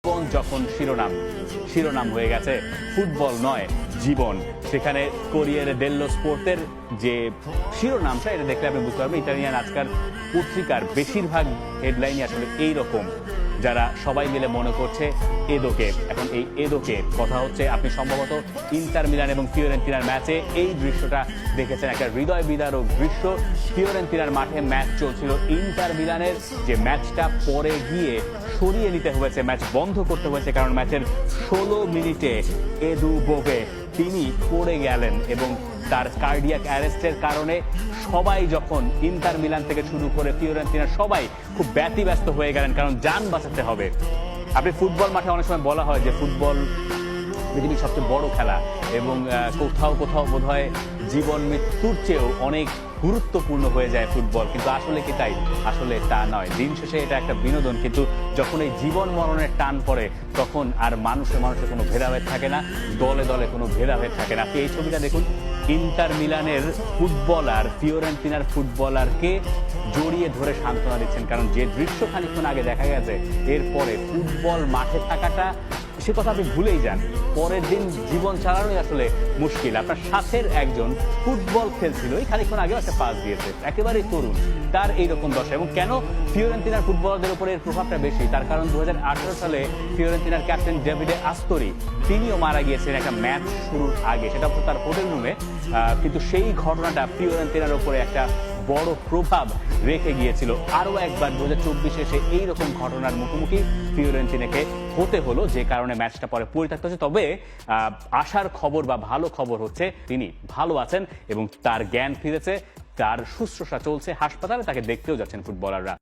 জীবন যখন শিরোনাম হয়ে গেছে, ফুটবল নয় জীবন, সেখানে কোরিয়ারে ডেল্লো স্পোর্টের যে শিরোনামটা, এটা দেখলে আপনি বুঝতে পারবেন ইতালিয়ান আজকাল পত্রিকার বেশিরভাগ হেডলাইনই আসলে এইরকম, যারা সবাই মিলে মনে করছে এদোকে। এখন এই এদোকে কথা হচ্ছে, আপনি সম্ভবত ইন্টার মিলান এবং ফিওরেন্তিনার ম্যাচে এই দৃশ্যটা দেখেছেন, একটা হৃদয় বিদারক দৃশ্য। ফিওরেন্তিনার মাঠে ম্যাচ চলছিল, ইন্টার মিলানের যে ম্যাচটা পরে গিয়ে সরিয়ে নিতে হয়েছে, ম্যাচ বন্ধ করতে হয়েছে, কারণ ম্যাচের 16 মিনিটে এদু বোগে তিনি পড়ে গেলেন এবং তার কার্ডিয়াক অ্যারেস্টের কারণে সবাই, যখন ইন্টার মিলান থেকে শুরু করে ফিওরেন্তিনার সবাই খুব ব্যতিব্যস্ত হয়ে গেলেন, কারণ যান বাঁচাতে হবে। আপনি ফুটবল মাঠে অনেক সময় বলা হয় যে ফুটবল পৃথিবীর সবচেয়ে বড় খেলা এবং কোথাও কোথাও বোধ হয় জীবন মৃত্যুর চেয়েও অনেক গুরুত্বপূর্ণ হয়ে যায় ফুটবল, কিন্তু আসলে কি তাই? আসলে তা নয়। দিন শেষে এটা একটা বিনোদন, কিন্তু যখন এই জীবন মরণের টান পড়ে তখন আর মানুষে কোনো ভেদাভেদ থাকে না, দলে দলে কোনো ভেদাভেদ থাকে না। আপনি এই ছবিটা দেখুন, ইন্টার মিলানের ফুটবলার ফিওরেন্তিনার ফুটবলারকে জড়িয়ে ধরে সান্ত্বনা দিচ্ছেন, কারণ যে দৃশ্য খানিকক্ষণ আগে দেখা গেছে, এরপরে ফুটবল মাঠে থাকাটা সে কথা আপনি ভুলেই যান। পরের দিন জীবন চালানোই আসলে মুশকিল। আপনার সাথের একজন ফুটবল খেলছিল, এই খানিকক্ষণ আগেও একটা পাস দিয়েছে, একেবারেই তরুণ, তার এইরকম দশা। এবং কেন ফিওরেন্তিনার ফুটবলারদের উপরে এর প্রভাবটা বেশি? তার কারণ 2018 সালে ফিওরেন্তিনার ক্যাপ্টেন ডেভিডে আস্তরি, তিনিও মারা গিয়েছেন একটা ম্যাচ শুরুর আগে, সেটা হচ্ছে তার হোটেল রুমে। কিন্তু সেই ঘটনাটা ফিওরেন্তিনার উপরে একটা বড় প্রভাব রেখে গিয়েছিল। আরও একবার 2024-এ সে এইরকম ঘটনার মুখোমুখি ফিওরেন্তিনাকে হতে হলো, যে কারণে ম্যাচটা পরে পরিত্যক্ত হচ্ছে। তবে আশার খবর বা ভালো খবর হচ্ছে তিনি ভালো আছেন এবং তার জ্ঞান ফিরেছে, তার শুশ্রূষা চলছে হাসপাতালে, তাকে দেখতেও যাচ্ছেন ফুটবলাররা।